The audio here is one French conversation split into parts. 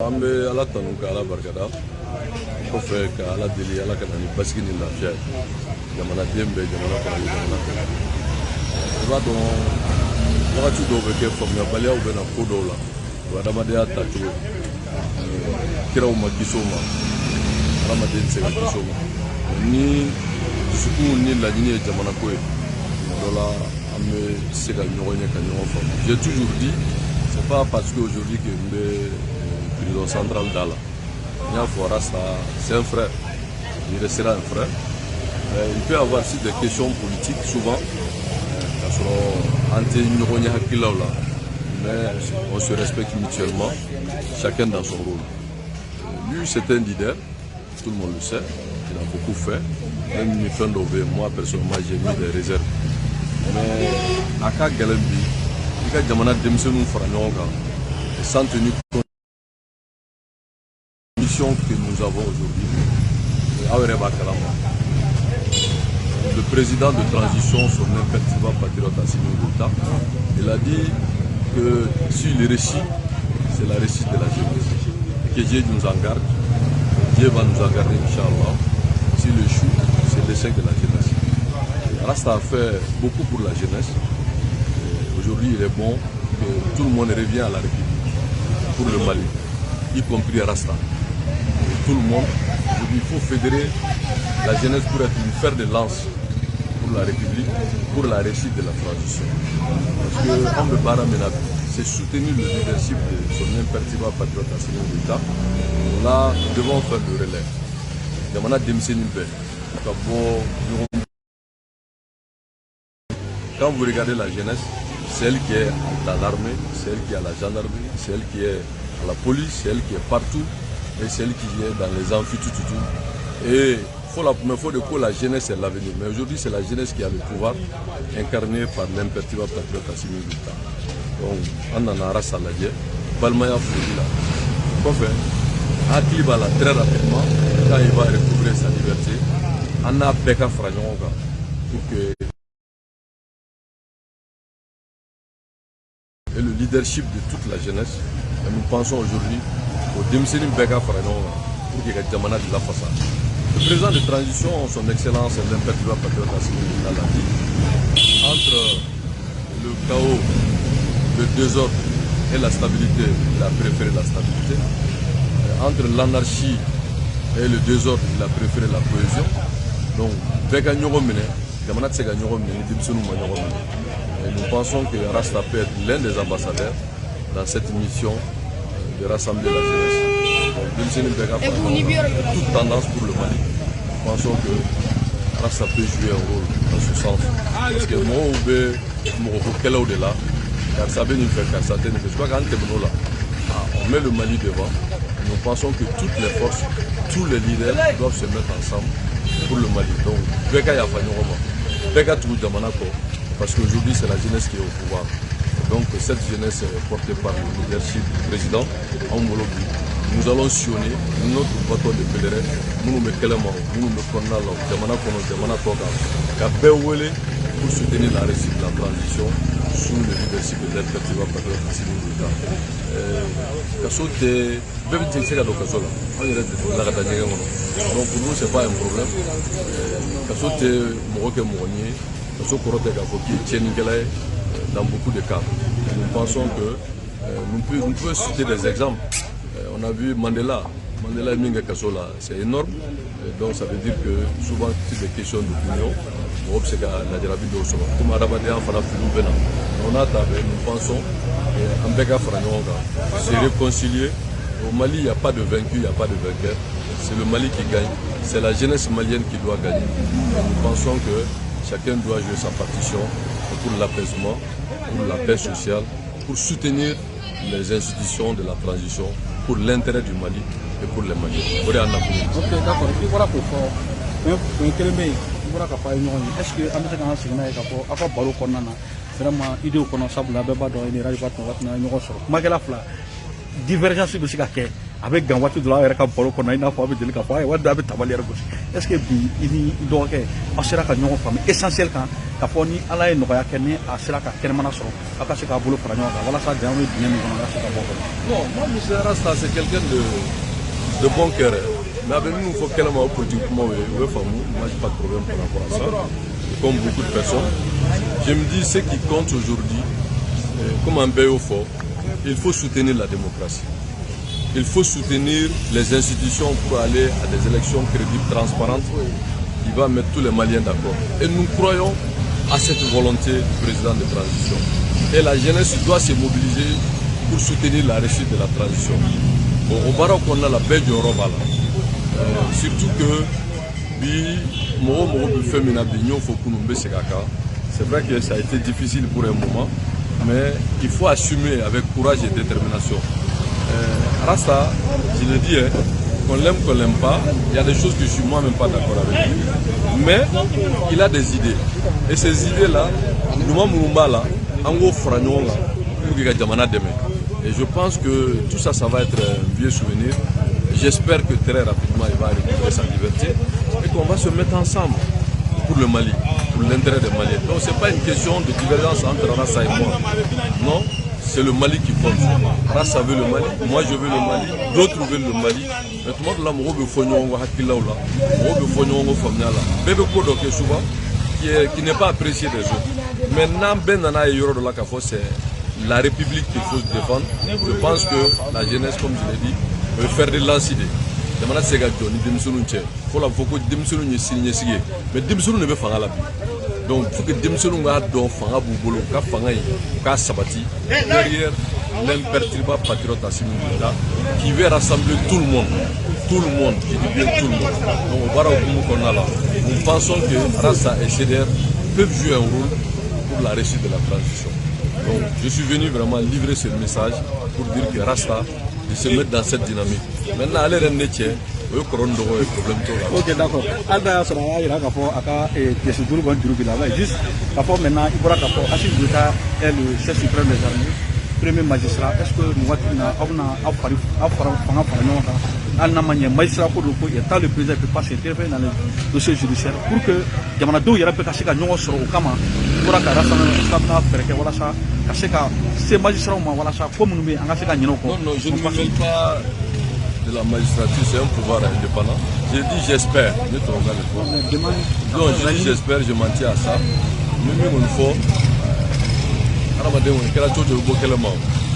An bɛ Ala tanu ka Ala barikada kɔfɛ ka Ala deli Ala ka na ni basigi ni lafiya ye jamanaden bɛɛ jamana kɔnɔ jamana kɔnɔ. I b'a dɔn wagati dɔw bɛ kɛ faamuyabaliyaw bɛ na ko dɔw la o adamadenya tacogo kiraw ma kisi o ma adamaden tɛ se ka kisi o ma ni dusukun ni laɲini ye jamana ko ye dɔ la an bɛ se ka ɲɔgɔn ye ka ɲɔgɔn faamu. J'ai toujours dit c'est pas parce que aujourd'hui que n bɛ prison centrale d'Ala. C'est un frère, il restera un frère. Il peut y avoir aussi des questions politiques souvent, mais on se respecte mutuellement, chacun dans son rôle. Lui, c'est un leader, tout le monde le sait, il a beaucoup fait. Même moi, personnellement, j'ai mis des réserves. Mais à Ka Galembi, il y a des gens qui sont tenus compte que nous avons aujourd'hui. Le président de transition, son imperturbable patriote Assimi Goïta, il a dit que si le récit, c'est la réussite de la jeunesse. Que Dieu nous en garde, Dieu va nous en garder, Inch'Allah. Si le chou, c'est l'échec de la jeunesse. Rasta a fait beaucoup pour la jeunesse. Aujourd'hui, il est bon que tout le monde revient à la République pour le Mali, y compris Rasta. Tout le monde, il faut fédérer la jeunesse pour être une fer de lance pour la République, pour la réussite de la transition. Parce que Ambe Bara Menabi, c'est soutenir le leadership de son imperturbable patriote Assimi Goïta. Là, nous devons faire le relais. Quand vous regardez la jeunesse, c'est elle qui est dans l'armée, c'est elle qui est à la gendarmerie, c'est elle qui est à la police, c'est elle qui est partout. Et celle qui est dans les amphis, Et il faut de quoi la jeunesse est l'avenir. Mais aujourd'hui, c'est la jeunesse qui a le pouvoir, incarné par l'imperturbable patriote Assimi Goïta. Donc, on en a rassaladé. Balmaya Foudila. Quoi faire? Akibala très rapidement, quand il va recouvrer sa liberté, on a Beka Franyonga pour que. Et le leadership de toute la jeunesse, et nous pensons aujourd'hui au Demselim Beka Franyonga pour qu'il y ait Jamana de la façade. Le président de transition, son excellence, l'imperturbable patriote Assimi Goïta l'a dit, entre le chaos, le désordre et la stabilité, il a préféré la stabilité. Entre l'anarchie et le désordre, il a préféré la cohésion. Donc, Beka Nyogomene, Jamana Tsega Nyogomene, Demselim Nyogomene. Et nous pensons que Rasta peut être l'un des ambassadeurs dans cette mission de rassembler la jeunesse. Toute tendance pour le Mali. Nous pensons que Rasta peut jouer un rôle dans ce sens. Parce que moi, on est là, car ça veut nous faire qu'à certaines on met le Mali devant. Nous pensons que toutes les forces, tous les leaders doivent se mettre ensemble pour le Mali. Donc, Beka Yafanyoroma, Beka Toudamanako, parce qu'aujourd'hui c'est la jeunesse qui est au pouvoir. Donc cette jeunesse est portée par le leadership du président Amolobi. Nous allons sillonner notre bâton de pèlerin, nous nous mettons pour soutenir la réussite de la transition sous le leadership de l'imperturbable patriote Assimi Goïta. Donc pour nous ce n'est pas un problème. Dans beaucoup de cas. Nous pensons que nous pouvons citer des exemples. On a vu Mandela Minga Kasola, c'est énorme. Donc ça veut dire que souvent c'est des questions d'opinion. On a nous pensons qu'Ambeka Franyonga se réconcilier. Au Mali, il n'y a pas de vaincu, il n'y a pas de vainqueur. C'est le Mali qui gagne. C'est la jeunesse malienne qui doit gagner. Nous pensons que chacun doit jouer sa partition pour l'apaisement, pour la paix sociale, pour soutenir les institutions de la transition, pour l'intérêt du Mali et pour les Maliens. Ok, d'accord. Est-ce que vraiment idée divergence avec gan waati dɔ la yɛrɛ ka baro kɔnɔ i n'a fɔ a bɛ deli ka fɔ a ye wari da a bɛ tabali yɛrɛ gosi est ce que bi i ni dɔgɔkɛ aw sera ka ɲɔgɔn faamu essentiel kan k'a fɔ ni ala ye nɔgɔya kɛ ni a sera ka kɛnɛmana sɔrɔ aw ka se k'a bolo fara ɲɔgɔn kan walasa jan bɛ dingɛ min kɔnɔ a ka se ka bɔ kɔnɔ. Non, moi M. Rasta c'est quelqu'un de bon cœur. Mais avec nous, il faut qu'elle m'a politiquement, moi j'ai pas de problème par rapport à ça. Comme beaucoup de personnes, je me dis ce qui compte aujourd'hui, comme un béo fort, il faut soutenir la démocratie. Il faut soutenir les institutions pour aller à des élections crédibles, transparentes, qui va mettre tous les Maliens d'accord. Et nous croyons à cette volonté du président de transition. Et la jeunesse doit se mobiliser pour soutenir la réussite de la transition. Bon, au Maroc, on a la belle du Roba. Surtout que c'est vrai que ça a été difficile pour un moment, mais il faut assumer avec courage et détermination. Rasta, je le dis, qu'on l'aime, qu'on l'aime pas, il y a des choses que je suis moi-même pas d'accord avec lui. Mais il a des idées. Et ces idées-là, nous là, en gros, et je pense que tout ça, ça va être un vieux souvenir. J'espère que très rapidement, il va récupérer sa liberté et qu'on va se mettre ensemble pour le Mali, pour l'intérêt des Maliens. Donc, ce n'est pas une question de divergence entre Rasta et moi. Non, c'est le Mali qui compte. Rasta veut le Mali, moi je veux le Mali, d'autres veulent le Mali. Mais tout le monde qui n'est pas apprécié des autres. Maintenant, c'est la République qu'il faut se défendre. Je pense que la jeunesse, comme je l'ai dit, veut faire de l'incident. Demana sega joni demsunu nche fola foko demsunu ni signé sigé mais demsunu ne be fanga la bi donc faut que demsunu nga do fanga bu bolo ka fanga yi ka sabati derrière l'imperturbable patriote Assimi Goïta qui veut rassembler tout le monde qui dit bien tout le monde. Donc au bara qu'on a là, nous pensons que Rasta et CDR peuvent jouer un rôle pour la réussite de la transition. Donc je suis venu vraiment livrer ce message pour dire que Rasta de se mettre dans cette dynamique. Maintenant, aller dans le métier, il y a un problème. Ok, d'accord. Alda sera là, aka pièce d'or bon du là. Juste, maintenant, il faudra que Assimi Goïta est le chef suprême des armées, premier magistrat. Est-ce que nous avons magistrat pour le président ne peut pas s'intervenir dans le dossier judiciaire pour que Yamanado y ait pas caché qu'à nous sur au Kama pour que Rasta faire que voilà ça caché qu'à ces magistrats voilà ça comme nous en Afrique non je ne me mêle pas de la magistrature, c'est un pouvoir indépendant. J'ai dit j'espère, ne te regarde pas. Donc je dis j'espère, je m'en tiens à ça. Même une fois,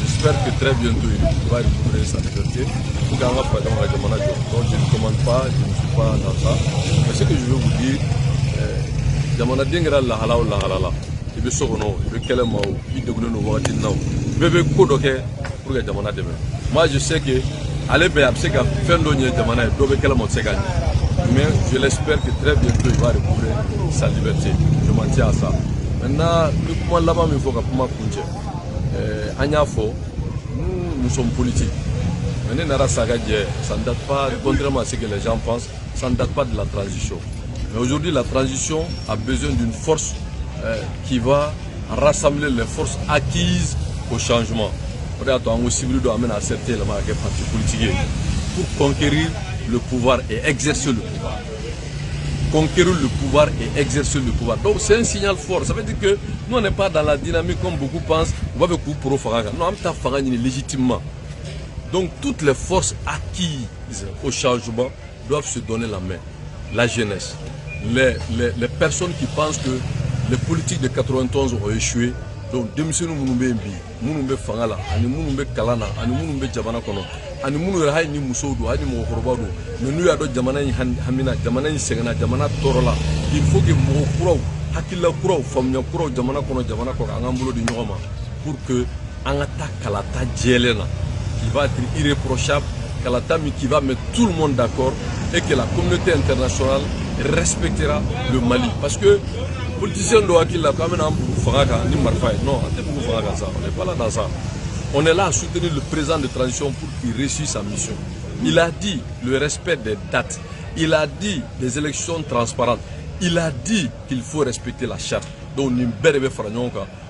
j'espère que très bientôt il va récupérer sa liberté. Donc je ne commande pas, je ne suis pas dans ça. Mais ce que je veux vous dire, Jamana Dingra la halala. Il veut sono, il veut qu'elle m'a il doit nous voir maintenant. Bébé Kodoke pour que Jamana demain. Moi je sais que allez bien, c'est qu'à fin d'année Jamana doit qu'elle m'a gagné. Mais je l'espère que très bientôt il va récupérer sa liberté. Je m'en tiens à ça. Maintenant, comment là-bas il faut que pour moi nous sommes politiques. Maintenant, ça ne date pas, contrairement à ce que les gens pensent, ça ne date pas de la transition. Mais aujourd'hui, la transition a besoin d'une force qui va rassembler les forces acquises au changement. Pour conquérir le pouvoir et exercer le pouvoir. Conquérir le pouvoir et exercer le pouvoir. Donc c'est un signal fort. Ça veut dire que nous on n'est pas dans la dynamique comme beaucoup pensent. On va coup pro Faraga. Non, on t'a Faraga légitimement. Donc toutes les forces acquises au changement doivent se donner la main. La jeunesse, les personnes qui pensent que les politiques de 91 ont échoué. Donc démissionner Mounoumbe Fangala, Mounoumbe Kalana, Mounoumbe Jabana Kono, Mounoumbe Haïni Moussoudou, Haïni Mokorobadou, mais nous avons Jamana Hamina, Jamana Segana, Jamana Torola. Il faut que Moukuro, Hakila Kuro, Famia Kuro, Jamana Kono, Jamana Koro, Angambulo du Norma, pour que Angata Kalata Djelena, qui va être irréprochable, Kalata, mais qui va mettre tout le monde d'accord et que la communauté internationale respectera le Mali. Parce que les politiciens doivent qu'il a quand même ni Marfaï. Non, on n'est pas là dans ça. On est là à soutenir le président de transition pour qu'il réussisse sa mission. Il a dit le respect des dates. Il a dit des élections transparentes. Il a dit qu'il faut respecter la charte. Donc, nous devons faire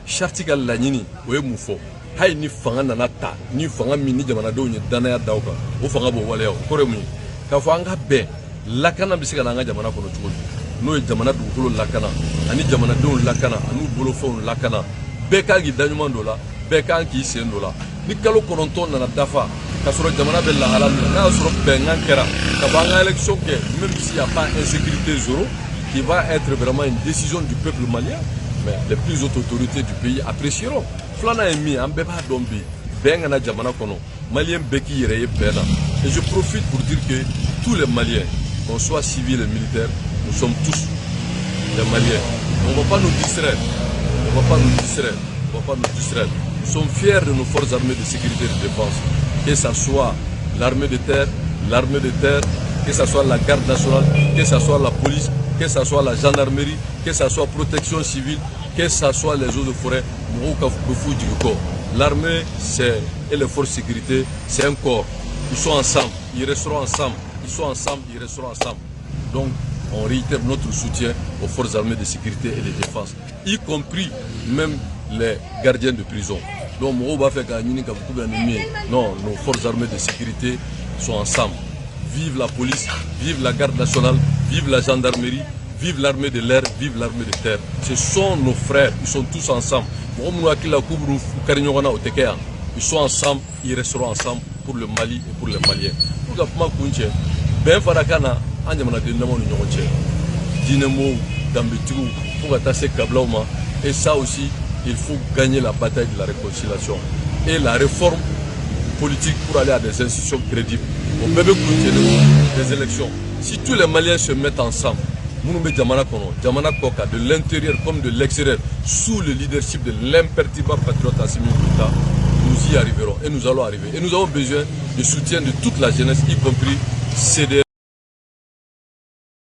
charte ka laɲini o ye mun fɔ hali ni fanga nana ta ni fanga min ni jamanadenw ye danaya da o kan o fanga b'o waleya o kɔrɔ ye mun ye k'a fɔ an ka bɛn lakana bɛ se ka na an ka jamana kɔnɔ cogo di n'o ye jamana dugukolo lakana ani jamanadenw lakana ani bolofɛnw lakana bɛɛ kan k'i daɲuman dɔ la bɛɛ kan k'i sen dɔ la ni kalo 9 nana dafa k'a sɔrɔ jamana bɛ lahala min na n'a y'a sɔrɔ bɛnkan kɛra ka bɔ an ka élection kɛ même s'il y a pas insécurité zéro qui va être vraiment une décision du peuple malien mais les plus hautes autorités du pays apprécieront filanan ye min an bɛɛ b'a dɔn bi bɛn kana jamana kɔnɔ malien bɛɛ k'i yɛrɛ ye bɛn na et je profite pour dire que tous les maliens qu'on soit civils et militaires nous sommes tous des maliens on ne va pas nous distraire on ne va pas nous distraire on va pas nous distraire nous sommes fiers de nos forces armées de sécurité et de défense que ce soit l'armée de terre que ce soit la garde nationale que ce soit la police que ce soit la gendarmerie que ce soit protection civile que ce soit les eaux de forêt l'armée et les forces de sécurité c'est un corps ils sont ensemble ils resteront ensemble ils sont ensemble ils resteront ensemble donc on réitère notre soutien aux forces armées de sécurité et de défense y compris même les gardiens de prison donc non nos forces armées de sécurité sont ensemble vive la police vive la garde nationale vive la gendarmerie vive l'armée de l'air, vive l'armée de terre. Ce sont nos frères, ils sont tous ensemble. Ils sont ensemble, ils resteront ensemble pour le Mali et pour les Maliens. Pour que ben farakana anjamana de namo ni nyonche. Dinemo d'ambitiou pour attaquer Kablauma et ça aussi il faut gagner la bataille de la réconciliation et la réforme politique pour aller à des institutions crédibles. On peut des élections. Si tous les Maliens se mettent ensemble de l'intérieur comme de l'extérieur, sous le leadership de l'imperturbable patriote Assimi Goïta, nous y arriverons et nous allons arriver. Et nous avons besoin du soutien de toute la jeunesse, y compris CDR.